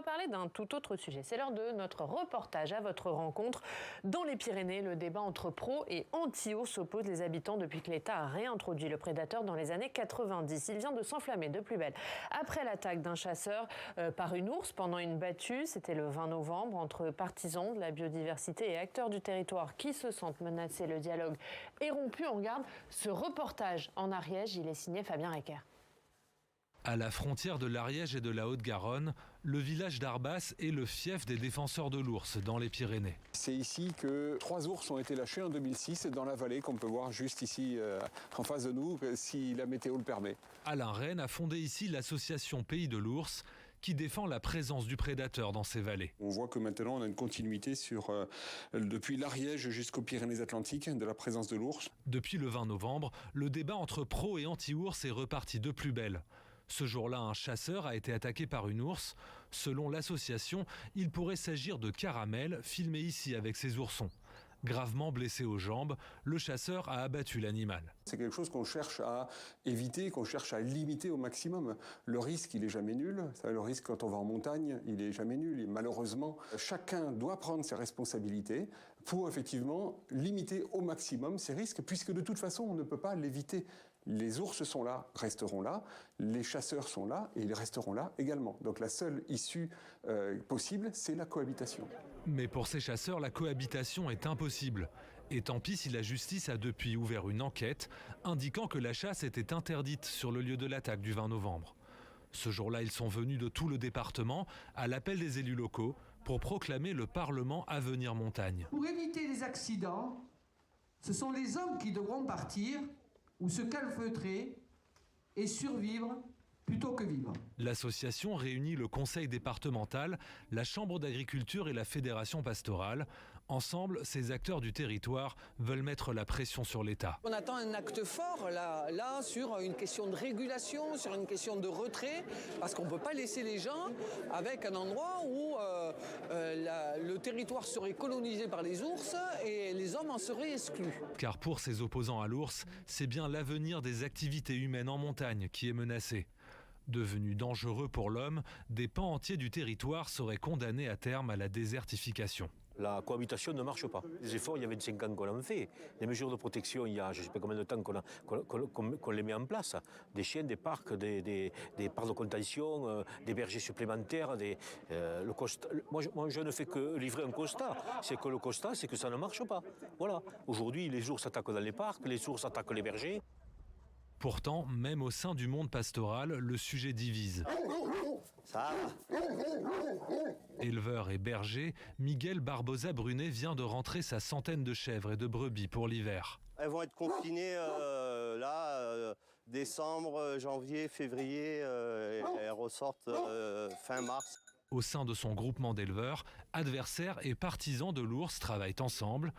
parler d'un tout autre sujet. C'est l'heure de notre reportage à votre rencontre. Dans les Pyrénées, le débat entre pro et anti-ours oppose les habitants depuis que l'État a réintroduit le prédateur dans les années 90. Il vient de s'enflammer de plus belle. Après l'attaque d'un chasseur par une ours pendant une battue, c'était le 20 novembre, entre partisans de la biodiversité et acteurs du territoire qui se sentent menacés, le dialogue est rompu. On regarde ce reportage en Ariège, il est signé Fabien Recker. À la frontière de l'Ariège et de la Haute-Garonne, le village d'Arbas est le fief des défenseurs de l'ours dans les Pyrénées. C'est ici que 3 ours ont été lâchés en 2006 dans la vallée qu'on peut voir juste ici en face de nous si la météo le permet. Alain Rennes a fondé ici l'association Pays de l'Ours qui défend la présence du prédateur dans ces vallées. On voit que maintenant on a une continuité depuis l'Ariège jusqu'aux Pyrénées-Atlantiques de la présence de l'ours. Depuis le 20 novembre, le débat entre pro et anti-ours est reparti de plus belle. Ce jour-là, un chasseur a été attaqué par une ours. Selon l'association, il pourrait s'agir de Caramel, filmé ici avec ses oursons. Gravement blessé aux jambes, le chasseur a abattu l'animal. C'est quelque chose qu'on cherche à éviter, qu'on cherche à limiter au maximum. Le risque, il n'est jamais nul. Le risque, quand on va en montagne, il n'est jamais nul. Et malheureusement, chacun doit prendre ses responsabilités pour effectivement limiter au maximum ces risques, puisque de toute façon, on ne peut pas l'éviter. Les ours sont là, resteront là, les chasseurs sont là et ils resteront là également. Donc la seule issue possible, c'est la cohabitation. Mais pour ces chasseurs, la cohabitation est impossible. Et tant pis si la justice a depuis ouvert une enquête indiquant que la chasse était interdite sur le lieu de l'attaque du 20 novembre. Ce jour-là, ils sont venus de tout le département à l'appel des élus locaux pour proclamer le Parlement Avenir Montagne. Pour éviter les accidents, ce sont les hommes qui devront partir ou se calfeutrer et survivre plutôt que vivre. L'association réunit le conseil départemental, la chambre d'agriculture et la fédération pastorale. Ensemble, ces acteurs du territoire veulent mettre la pression sur l'État. On attend un acte fort là sur une question de régulation, sur une question de retrait, parce qu'on ne peut pas laisser les gens avec un endroit où le territoire serait colonisé par les ours et les hommes en seraient exclus. Car pour ces opposants à l'ours, c'est bien l'avenir des activités humaines en montagne qui est menacé. Devenus dangereux pour l'homme, des pans entiers du territoire seraient condamnés à terme à la désertification. La cohabitation ne marche pas. Les efforts, il y a 25 ans qu'on en fait. Les mesures de protection, il y a je ne sais pas combien de temps qu'on les met en place. Des chiens, des parcs, des parcs de contention, des bergers supplémentaires. Moi, je ne fais que livrer un constat. C'est que le constat, c'est que ça ne marche pas. Voilà. Aujourd'hui, les ours attaquent dans les parcs, les ours attaquent les bergers. Pourtant, même au sein du monde pastoral, le sujet divise. Ça va. Éleveur et berger, Miguel Barbosa-Brunet vient de rentrer sa centaine de chèvres et de brebis pour l'hiver. Elles vont être confinées décembre, janvier, février, et elles ressortent fin mars. Au sein de son groupement d'éleveurs, adversaires et partisans de l'ours travaillent ensemble.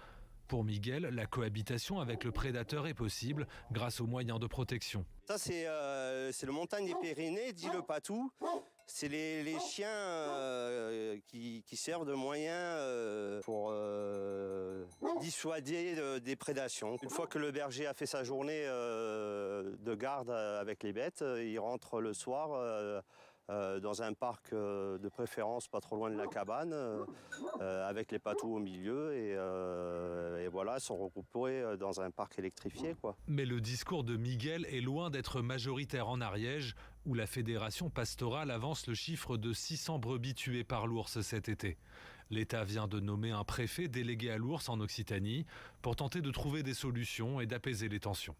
Pour Miguel, la cohabitation avec le prédateur est possible grâce aux moyens de protection. Ça, c'est le montagne des Pyrénées, dit le patou. C'est les chiens qui servent de moyen pour dissuader des prédations. Une fois que le berger a fait sa journée de garde avec les bêtes, il rentre le soir dans un parc de préférence pas trop loin de la cabane, avec les patous au milieu et voilà, sont regroupés dans un parc électrifié, quoi. Mais le discours de Miguel est loin d'être majoritaire en Ariège, où la fédération pastorale avance le chiffre de 600 brebis tuées par l'ours cet été. L'État vient de nommer un préfet délégué à l'ours en Occitanie pour tenter de trouver des solutions et d'apaiser les tensions.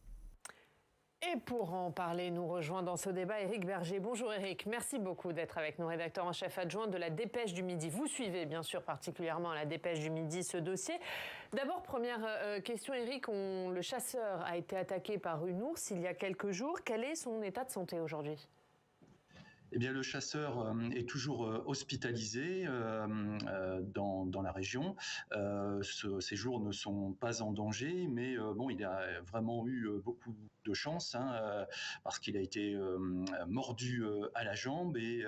Et pour en parler, nous rejoint dans ce débat Éric Berger. Bonjour Éric, merci beaucoup d'être avec nous, rédacteur en chef adjoint de la Dépêche du Midi. Vous suivez bien sûr particulièrement à la Dépêche du Midi ce dossier. D'abord, première question Éric, le chasseur a été attaqué par une ours il y a quelques jours. Quel est son état de santé aujourd'hui ? Eh bien, le chasseur est toujours hospitalisé dans la région. Ses jours ne sont pas en danger, mais bon, il a vraiment eu beaucoup de chance parce qu'il a été mordu à la jambe et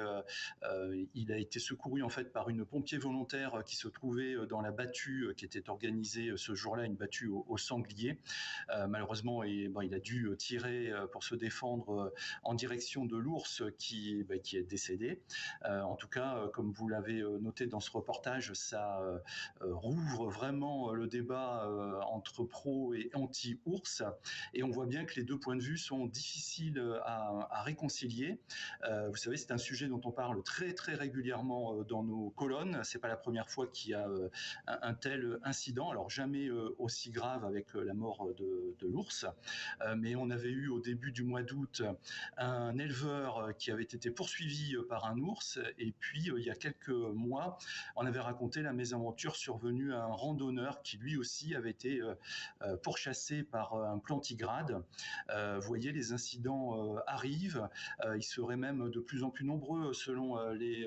il a été secouru en fait par une pompier volontaire qui se trouvait dans la battue qui était organisée ce jour-là, une battue au sanglier. Malheureusement, il a dû tirer pour se défendre en direction de l'ours qui qui est décédé. En tout cas, comme vous l'avez noté dans ce reportage, ça rouvre vraiment le débat entre pro et anti-ours. Et on voit bien que les deux points de vue sont difficiles à réconcilier. Vous savez, c'est un sujet dont on parle très très régulièrement dans nos colonnes. C'est pas la première fois qu'il y a un tel incident. Alors jamais aussi grave avec la mort de l'ours, mais on avait eu au début du mois d'août un éleveur qui avait été poursuivi par un ours, et puis il y a quelques mois, on avait raconté la mésaventure survenue à un randonneur qui lui aussi avait été pourchassé par un plantigrade. Vous voyez, les incidents arrivent, ils seraient même de plus en plus nombreux selon les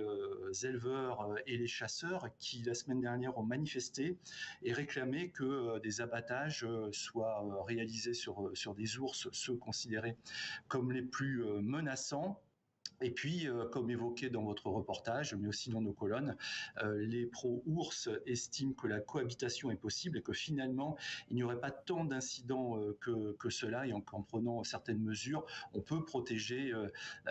éleveurs et les chasseurs qui la semaine dernière ont manifesté et réclamé que des abattages soient réalisés sur des ours, ceux considérés comme les plus menaçants. Et puis, comme évoqué dans votre reportage, mais aussi dans nos colonnes, les pro-ours estiment que la cohabitation est possible et que finalement, il n'y aurait pas tant d'incidents que cela. Et en prenant certaines mesures, on peut protéger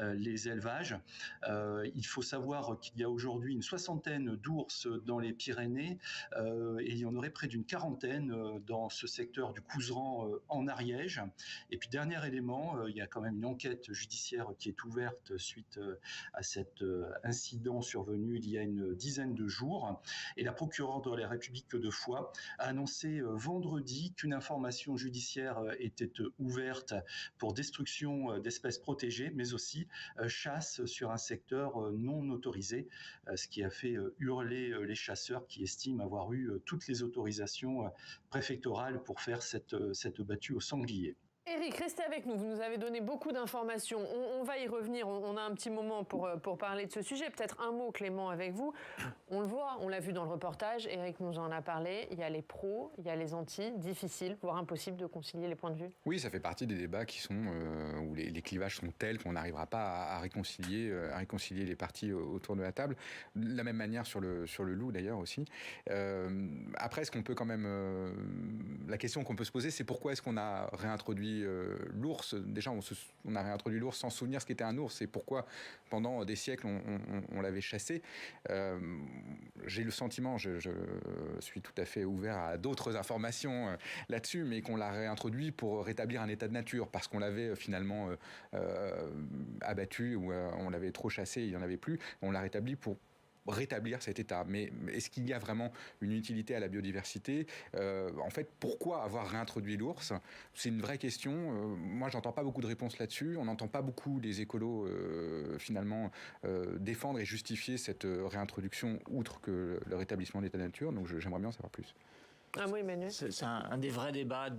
les élevages. Il faut savoir qu'il y a aujourd'hui une 60aine d'ours dans les Pyrénées et il y en aurait près d'une 40aine dans ce secteur du Couserans en Ariège. Et puis, dernier élément, il y a quand même une enquête judiciaire qui est ouverte suite à cet incident survenu il y a une dizaine de jours. Et la procureure de la République de Foix a annoncé vendredi qu'une information judiciaire était ouverte pour destruction d'espèces protégées, mais aussi chasse sur un secteur non autorisé, ce qui a fait hurler les chasseurs qui estiment avoir eu toutes les autorisations préfectorales pour faire cette battue au sanglier. Éric, restez avec nous. Vous nous avez donné beaucoup d'informations. On va y revenir. On a un petit moment pour parler de ce sujet. Peut-être un mot, Clément, avec vous. On le voit, on l'a vu dans le reportage. Éric nous en a parlé. Il y a les pros, il y a les antis. Difficile, voire impossible de concilier les points de vue. Oui, ça fait partie des débats qui sont où les clivages sont tels qu'on n'arrivera pas à réconcilier les parties autour de la table. De la même manière sur le loup d'ailleurs aussi. Après, ce qu'on peut quand même, la question qu'on peut se poser, c'est pourquoi est-ce qu'on a réintroduit l'ours. Déjà, on a réintroduit l'ours sans souvenir ce qu'était un ours et pourquoi pendant des siècles on l'avait chassé. J'ai le sentiment, je suis tout à fait ouvert à d'autres informations là-dessus, mais qu'on l'a réintroduit pour rétablir un état de nature parce qu'on l'avait finalement abattu ou on l'avait trop chassé, il n'y en avait plus. On l'a rétabli pour rétablir cet état. Mais est-ce qu'il y a vraiment une utilité à la biodiversité ? En fait, pourquoi avoir réintroduit l'ours ? C'est une vraie question. Moi, j'entends pas beaucoup de réponses là-dessus. On n'entend pas beaucoup les écolos finalement défendre et justifier cette réintroduction outre que le rétablissement de l'état de nature. Donc j'aimerais bien en savoir plus. Ah oui, Emmanuel. C'est un des vrais débats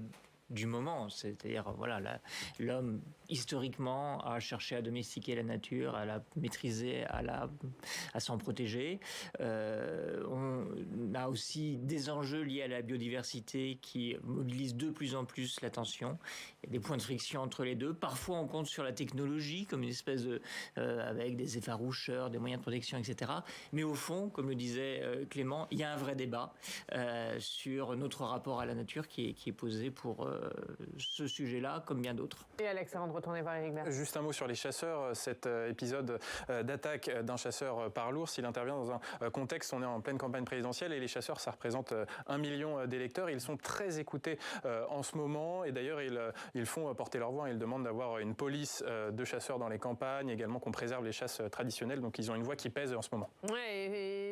du moment, c'est-à-dire voilà, l'homme historiquement a cherché à domestiquer la nature, à la maîtriser, à s'en protéger. On a aussi des enjeux liés à la biodiversité qui mobilisent de plus en plus l'attention. Il y a des points de friction entre les deux. Parfois, on compte sur la technologie comme une espèce de avec des effaroucheurs, des moyens de protection, etc. Mais au fond, comme le disait Clément, il y a un vrai débat sur notre rapport à la nature qui est posé pour ce sujet-là, comme bien d'autres. Et Alex, avant de retourner voir Éric Bertrand. Juste un mot sur les chasseurs. Cet épisode d'attaque d'un chasseur par l'ours, il intervient dans un contexte, on est en pleine campagne présidentielle et les chasseurs, ça représente 1 million d'électeurs. Ils sont très écoutés en ce moment et d'ailleurs, ils font porter leur voix. Ils demandent d'avoir une police de chasseurs dans les campagnes, également qu'on préserve les chasses traditionnelles. Donc, ils ont une voix qui pèse en ce moment. Oui,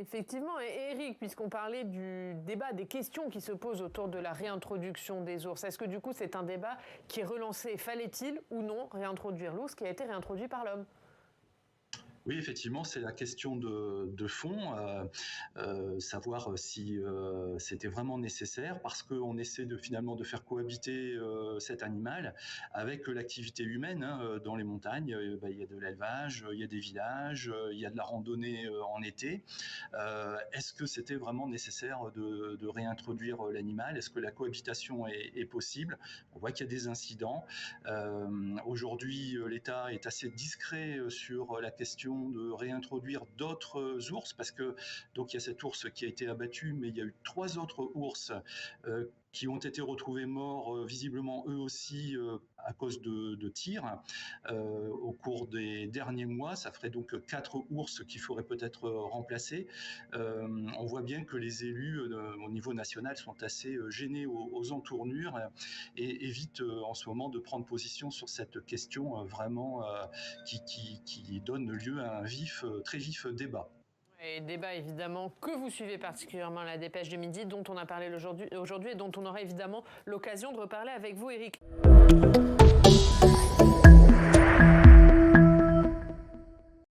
effectivement. Et Éric, puisqu'on parlait du débat, des questions qui se posent autour de la réintroduction des ours, est-ce que du coup, c'est un débat qui est relancé? Fallait-il ou non réintroduire l'ours qui a été réintroduit par l'homme? Oui, effectivement, c'est la question de fond, savoir si c'était vraiment nécessaire, parce qu'on essaie finalement de faire cohabiter cet animal avec l'activité humaine. Dans les montagnes, il y a de l'élevage, il y a des villages, il y a de la randonnée en été. Est-ce que c'était vraiment nécessaire de réintroduire l'animal? Est-ce que la cohabitation est possible? On voit qu'il y a des incidents. Aujourd'hui, l'État est assez discret sur la question de réintroduire d'autres ours, parce que donc il y a cet ours qui a été abattu, mais il y a eu 3 autres ours qui ont été retrouvés morts, visiblement eux aussi à cause de tirs au cours des derniers mois. Ça ferait donc 4 ours qu'il faudrait peut-être remplacer. On voit bien que les élus au niveau national sont assez gênés aux entournures et évitent en ce moment de prendre position sur cette question vraiment qui donne lieu à un très vif débat. Et débat évidemment que vous suivez particulièrement, la dépêche du midi, dont on a parlé aujourd'hui et dont on aura évidemment l'occasion de reparler avec vous, Éric.